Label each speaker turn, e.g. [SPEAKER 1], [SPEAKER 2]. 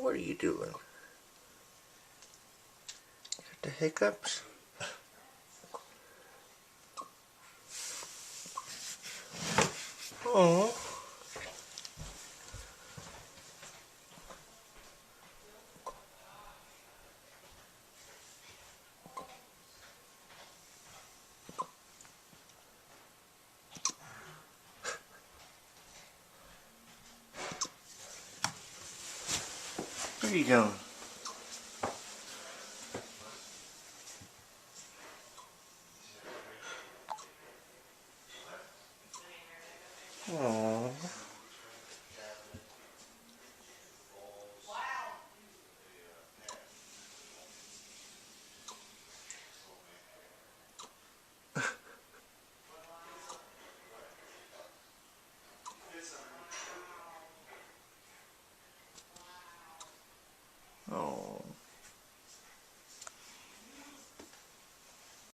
[SPEAKER 1] what are you doing? Got the hiccups? Oh. Where are you going? Oh. Oh.